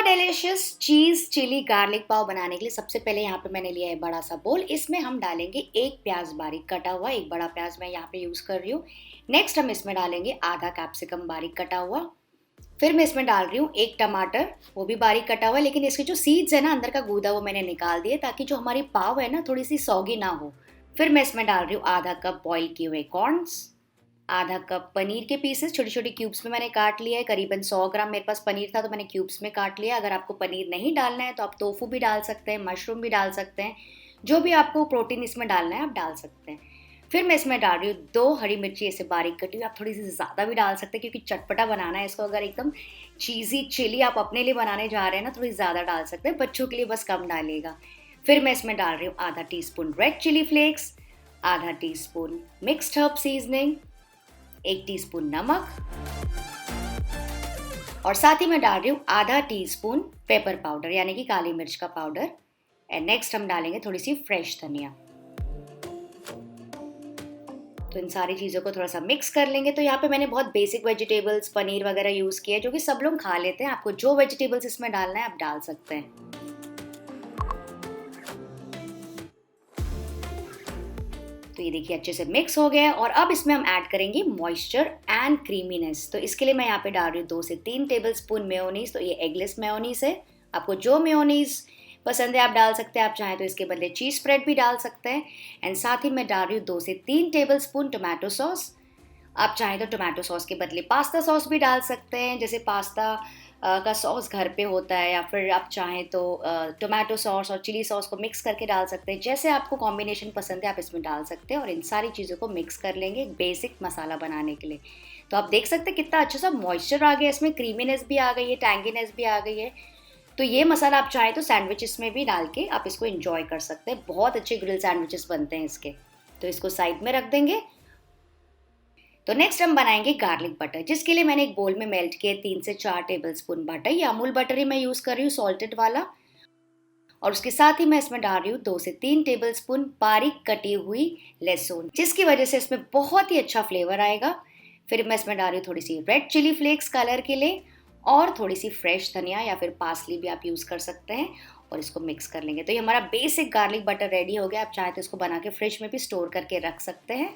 Delicious cheese chilli garlic पाव बनाने के लिए सबसे पहले यहाँ पे मैंने लिया है बड़ा सा बोल। इसमें हम डालेंगे एक प्याज बारीक कटा हुआ, एक बड़ा प्याज मैं यहाँ पे यूज़ कर रही हूँ। नेक्स्ट हम इसमें डालेंगे आधा कैप्सिकम बारीक कटा हुआ। फिर मैं इसमें डाल रही हूँ एक टमाटर, वो भी बारीक कटा हुआ, लेकिन इसके जो सीड्स है ना अंदर का गूदा वो मैंने निकाल दिए ताकि जो हमारी पाव है ना थोड़ी सी सौगी ना हो। फिर मैं इसमें डाल रही हूँ आधा कप बॉईल किए हुए कॉर्न्स, आधा कप पनीर के पीसेस छोटी छोटी क्यूब्स में मैंने काट लिया है। करीबन 100 ग्राम मेरे पास पनीर था तो मैंने क्यूब्स में काट लिया। अगर आपको पनीर नहीं डालना है तो आप टोफू भी डाल सकते हैं, मशरूम भी डाल सकते हैं, जो भी आपको प्रोटीन इसमें डालना है आप डाल सकते हैं। फिर मैं इसमें डाल रही हूँ 2 हरी मिर्ची ऐसे बारीक कटी हुई। आप थोड़ी सी ज़्यादा भी डाल सकते हैं क्योंकि चटपटा बनाना है इसको। अगर एकदम चीज़ी चिली आप अपने लिए बनाने जा रहे हैं ना थोड़ी ज़्यादा डाल सकते हैं, बच्चों के लिए बस कम डालिएगा। फिर मैं इसमें डाल रही हूँ आधा टीस्पून रेड चिली फ्लेक्स, आधा teaspoon mixed herb seasoning, 1 teaspoon नमक और साथ ही मैं डाल रही हूँ आधा टीस्पून पेपर पाउडर यानी कि काली मिर्च का पाउडर। एंड नेक्स्ट हम डालेंगे थोड़ी सी फ्रेश धनिया। तो इन सारी चीज़ों को थोड़ा सा मिक्स कर लेंगे। तो यहाँ पे मैंने बहुत बेसिक वेजिटेबल्स पनीर वगैरह यूज़ किया है जो कि सब लोग खा लेते हैं। आपको जो वेजिटेबल्स इसमें डालना है आप डाल सकते हैं। तो ये देखिए अच्छे से मिक्स हो गया और अब इसमें हम ऐड करेंगे मॉइस्चर एंड क्रीमीनेस। तो इसके लिए मैं यहाँ पे डाल रही हूँ 2 से 3 टेबलस्पून मेयोनीज। तो ये एगलेस मेयोनीज है, आपको जो मेयोनीज पसंद है आप डाल सकते हैं। आप चाहें तो इसके बदले चीज़ स्प्रेड भी डाल सकते हैं। एंड साथ ही मैं डाल रही हूँ 2 से 3 टेबलस्पून टोमेटो सॉस। आप चाहें तो टोमेटो सॉस के बदले पास्ता सॉस भी डाल सकते हैं, जैसे पास्ता का सॉस घर पे होता है, या फिर आप चाहें तो टोमेटो सॉस और चिली सॉस को मिक्स करके डाल सकते हैं। जैसे आपको कॉम्बिनेशन पसंद है आप इसमें डाल सकते हैं। और इन सारी चीज़ों को मिक्स कर लेंगे एक बेसिक मसाला बनाने के लिए। तो आप देख सकते हैं कितना अच्छा सा मॉइस्चर आ गया, इसमें क्रीमीनेस भी आ गई है, टैंगीनेस भी आ गई है। तो ये मसाला आप चाहें तो सैंडविचेस में भी डाल के आप इसको एंजॉय कर सकते हैं। बहुत अच्छे ग्रिल सैंडविचेस बनते हैं इसके। तो इसको साइड में रख देंगे। तो नेक्स्ट हम बनाएंगे गार्लिक बटर, जिसके लिए मैंने एक बोल में मेल्ट किए 3 से 4 टेबलस्पून बटर। ये अमूल बटर ही मैं यूज़ कर रही हूँ, सॉल्टेड वाला। और उसके साथ ही मैं इसमें डाल रही हूँ 2 से 3 टेबलस्पून बारीक कटी हुई लहसुन, जिसकी वजह से इसमें बहुत ही अच्छा फ्लेवर आएगा। फिर मैं इसमें डाल रही हूँ थोड़ी सी रेड चिली फ्लेक्स कलर के लिए और थोड़ी सी फ्रेश धनिया या फिर पासली भी आप यूज़ कर सकते हैं। और इसको मिक्स कर लेंगे। तो ये हमारा बेसिक गार्लिक बटर रेडी हो गया। आप चाहें तो इसको बना के फ्रिज में भी स्टोर करके रख सकते हैं।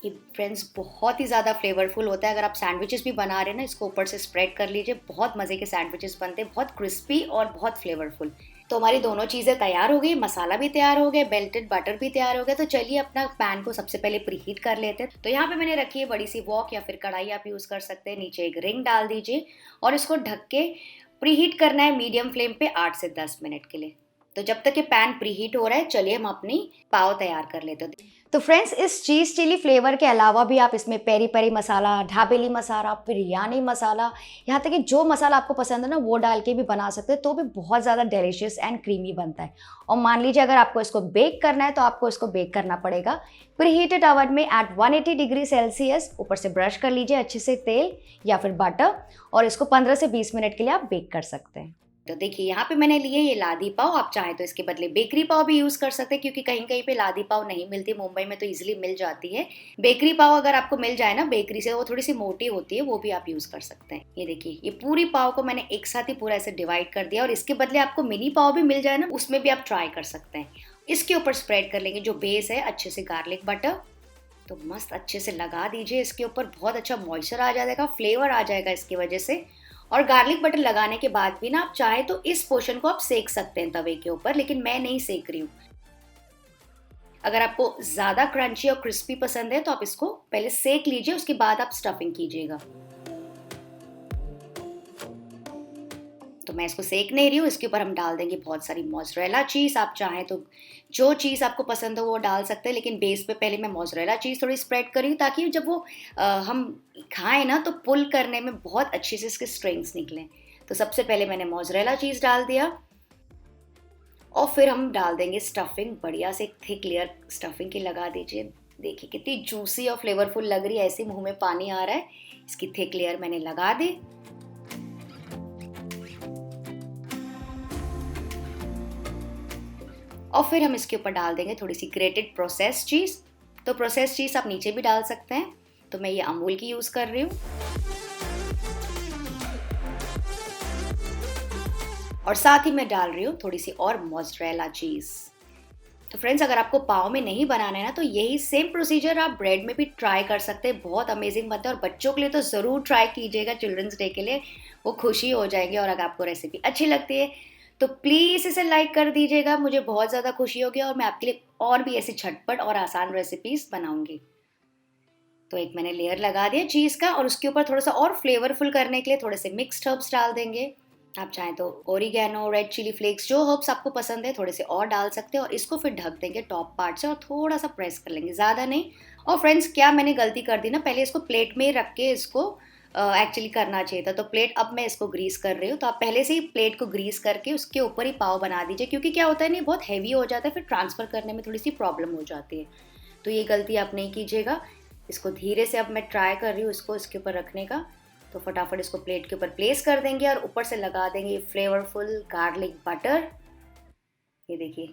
ये फ्रेंड्स बहुत ही ज़्यादा फ्लेवरफुल होता है। अगर आप सैंडविचेस भी बना रहे हैं ना, इसको ऊपर से स्प्रेड कर लीजिए। बहुत मज़े के सैंडविचेस बनते हैं, बहुत क्रिस्पी और बहुत फ्लेवरफुल। तो हमारी दोनों चीज़ें तैयार हो गई, मसाला भी तैयार हो गया, मेल्टेड बटर भी तैयार हो गया। तो चलिए अपना पैन को सबसे पहले प्रीहीट कर लेते हैं। तो यहाँ पे मैंने रखी है बड़ी सी वॉक या फिर कढ़ाई आप यूज़ कर सकते हैं। नीचे एक रिंग डाल दीजिए और इसको ढक के प्रीहीट करना है मीडियम फ्लेम पे 8 से 10 मिनट के लिए। तो जब तक ये पैन प्रीहीट हो रहा है चलिए हम अपनी पाव तैयार कर लेते हैं। तो फ्रेंड्स इस चीज़ चिली फ्लेवर के अलावा भी आप इसमें पेरी पेरी मसाला, ढाबेली मसाला, बिरयानी मसाला, यहाँ तक कि जो मसाला आपको पसंद है ना वो डाल के भी बना सकते हैं, तो भी बहुत ज़्यादा डिलीशियस एंड क्रीमी बनता है। और मान लीजिए अगर आपको इसको बेक करना है तो आपको इसको बेक करना पड़ेगा प्रीहीटेड ओवन में एट 180 डिग्री सेल्सियस। ऊपर से ब्रश कर लीजिए अच्छे से तेल या फिर बटर और इसको 15 से 20 मिनट के लिए आप बेक कर सकते हैं। तो देखिए यहाँ पे मैंने लिए ये लादी पाव। आप चाहें तो इसके बदले बेकरी पाव भी यूज़ कर सकते हैं, क्योंकि कहीं कहीं पे लादी पाव नहीं मिलती, मुंबई में तो इजीली मिल जाती है। बेकरी पाव अगर आपको मिल जाए ना बेकरी से, वो थोड़ी सी मोटी होती है, वो भी आप यूज़ कर सकते हैं। ये देखिए ये पूरी पाव को मैंने एक साथ ही पूरा ऐसे डिवाइड कर दिया। और इसके बदले आपको मिनी पाव भी मिल जाए ना, उसमें भी आप ट्राई कर सकते हैं। इसके ऊपर स्प्रेड कर लेंगे जो बेस है अच्छे से गार्लिक बटर। तो मस्त अच्छे से लगा दीजिए इसके ऊपर, बहुत अच्छा मॉइस्चर आ जाएगा, फ्लेवर आ जाएगा इसकी वजह से। और गार्लिक बटर लगाने के बाद भी ना आप चाहें तो इस पोर्शन को आप सेक सकते हैं तवे के ऊपर, लेकिन मैं नहीं सेक रही हूँ। अगर आपको ज़्यादा क्रंची और क्रिस्पी पसंद है तो आप इसको पहले सेक लीजिए, उसके बाद आप स्टफिंग कीजिएगा। तो मैं इसको सेक नहीं रही हूँ। इसके ऊपर हम डाल देंगे बहुत सारी मोज़रेला चीज़। आप चाहें तो जो चीज़ आपको पसंद हो वो डाल सकते हैं, लेकिन बेस पे पहले मैं मोज़रेला चीज़ थोड़ी स्प्रेड करी हूँ ताकि जब वो हम खाएं ना तो पुल करने में बहुत अच्छे से इसके स्ट्रिंग्स निकलें। तो सबसे पहले मैंने मोज़रेला चीज़ डाल दिया और फिर हम डाल देंगे स्टफिंग। बढ़िया से थिक लेयर स्टफिंग की लगा दीजिए। देखिए कितनी जूसी और फ्लेवरफुल लग रही है, ऐसे मुँह में पानी आ रहा है। इसकी थिक लेयर मैंने लगा दी। और फिर हम इसके ऊपर डाल देंगे थोड़ी सी ग्रेटेड प्रोसेस्ड चीज़। तो प्रोसेस्ड चीज़ आप नीचे भी डाल सकते हैं। तो मैं ये अमूल की यूज़ कर रही हूँ। और साथ ही मैं डाल रही हूँ थोड़ी सी और मोज़रेला चीज़। तो फ्रेंड्स, अगर आपको पाव में नहीं बनाना है ना, तो यही सेम प्रोसीजर आप ब्रेड में भी ट्राई कर सकते हैं। बहुत अमेजिंग बनता है और बच्चों के लिए तो ज़रूर ट्राई कीजिएगा चिल्ड्रंस डे के लिए, वो खुशी हो जाएंगे। और अगर आपको रेसिपी अच्छी लगती है तो प्लीज़ इसे लाइक कर दीजिएगा, मुझे बहुत ज़्यादा खुशी होगी और मैं आपके लिए और भी ऐसी झटपट और आसान रेसिपीज़ बनाऊंगी। तो एक मैंने लेयर लगा दिया चीज़ का और उसके ऊपर थोड़ा सा और फ्लेवरफुल करने के लिए थोड़े से मिक्स्ड हर्ब्स डाल देंगे। आप चाहें तो ओरिगैनो, रेड चिली फ्लेक्स, जो हर्ब्स आपको पसंद है थोड़े से और डाल सकते हैं और इसको फिर ढक देंगे टॉप पार्ट से और थोड़ा सा प्रेस कर लेंगे, ज़्यादा नहीं। और फ्रेंड्स, क्या मैंने गलती कर दी ना, पहले इसको प्लेट में ही रख के इसको एक्चुअली करना चाहिए था। तो प्लेट अब मैं इसको ग्रीस कर रही हूँ, तो आप पहले से ही प्लेट को ग्रीस करके उसके ऊपर ही पाव बना दीजिए, क्योंकि क्या होता है नहीं, बहुत हैवी हो जाता है, फिर ट्रांसफ़र करने में थोड़ी सी प्रॉब्लम हो जाती है। तो ये गलती आप नहीं कीजिएगा। इसको धीरे से अब मैं ट्राई कर रही हूँ इसको इसके ऊपर रखने का। तो फटाफट इसको प्लेट के ऊपर प्लेस कर देंगे और ऊपर से लगा देंगे फ्लेवरफुल गार्लिक बटर। ये देखिए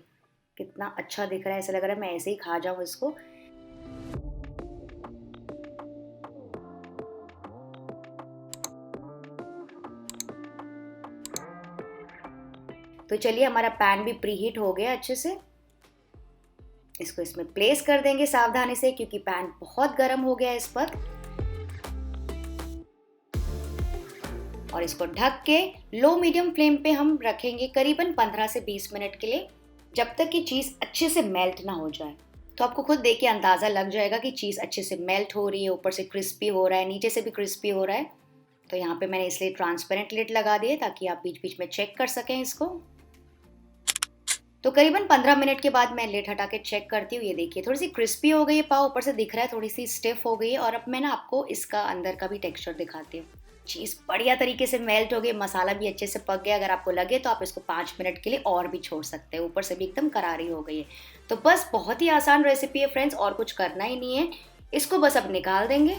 कितना अच्छा दिख रहा है, ऐसा लग रहा है मैं ऐसे ही खा जाऊँ इसको। तो चलिए, हमारा पैन भी प्रीहीट हो गया अच्छे से। इसको इसमें प्लेस कर देंगे सावधानी से, क्योंकि पैन बहुत गर्म हो गया है इस वक्त। और इसको ढक के लो मीडियम फ्लेम पे हम रखेंगे करीबन 15 से 20 मिनट के लिए, जब तक कि चीज़ अच्छे से मेल्ट ना हो जाए। तो आपको खुद देख के अंदाज़ा लग जाएगा कि चीज़ अच्छे से मेल्ट हो रही है, ऊपर से क्रिस्पी हो रहा है, नीचे से भी क्रिस्पी हो रहा है। तो यहाँ पे मैंने इसलिए ट्रांसपेरेंट लिड लगा दिए ताकि आप बीच बीच में चेक कर सकें इसको। तो करीबन 15 मिनट के बाद मैं लिड हटा के चेक करती हूँ। ये देखिए थोड़ी सी क्रिस्पी हो गई है पाव, ऊपर से दिख रहा है थोड़ी सी स्टिफ हो गई है। और अब मैं ना आपको इसका अंदर का भी टेक्सचर दिखाती हूँ। चीज़ बढ़िया तरीके से मेल्ट हो गई, मसाला भी अच्छे से पक गया। अगर आपको लगे तो आप इसको 5 मिनट के लिए और भी छोड़ सकते हैं, ऊपर से भी एकदम करारी हो गई है। तो बस बहुत ही आसान रेसिपी है फ्रेंड्स, और कुछ करना ही नहीं है। इसको बस अब निकाल देंगे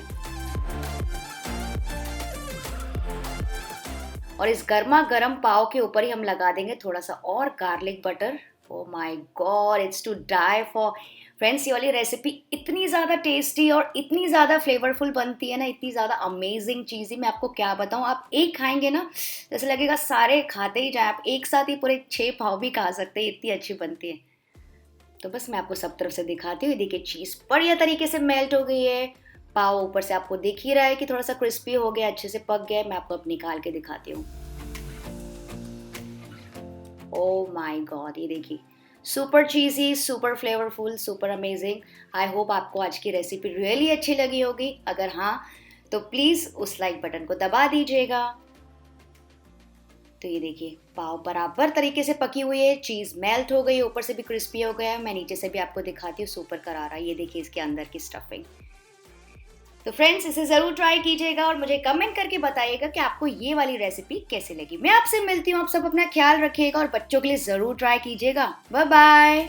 और इस गर्मा गर्म पाव के ऊपर ही हम लगा देंगे थोड़ा सा और garlic butter. Oh my God, it's to die for. Friends, ये वाली रेसिपी इतनी ज़्यादा टेस्टी और इतनी ज़्यादा फ्लेवरफुल बनती है ना, इतनी ज़्यादा अमेजिंग चीज़ ही मैं आपको क्या बताऊँ। आप एक खाएंगे ना, जैसे लगेगा सारे खाते ही जाए, आप एक साथ ही पूरे 6 पाव भी खा सकते हैं, इतनी अच्छी बनती है। तो बस मैं आपको सब तरफ से दिखाती हूँ। देखिए चीज़ बढ़िया तरीके से मेल्ट हो गई है, पाव ऊपर से आपको दिख ही रहा है कि थोड़ा सा क्रिस्पी हो गया, अच्छे से पक गया है। मैं आपको अब निकाल के दिखाती हूँ। ओ माय गॉड, ये देखिए super cheesy, super flavourful, super amazing. I hope आपको आज की रेसिपी रियली अच्छी लगी होगी। अगर हाँ, तो प्लीज़ उस लाइक बटन को दबा दीजिएगा। तो ये देखिए पाव बराबर तरीके से पकी हुई है, चीज़ मेल्ट हो गई, ऊपर से भी क्रिस्पी हो गया है। मैं नीचे से भी आपको दिखाती हूँ, सुपर करारा। ये देखिए इसके अंदर की स्टफिंग। तो फ्रेंड्स, इसे ज़रूर ट्राई कीजिएगा और मुझे कमेंट करके बताइएगा कि आपको ये वाली रेसिपी कैसे लगी। मैं आपसे मिलती हूँ, आप सब अपना ख्याल रखिएगा और बच्चों के लिए ज़रूर ट्राई कीजिएगा। Bye bye.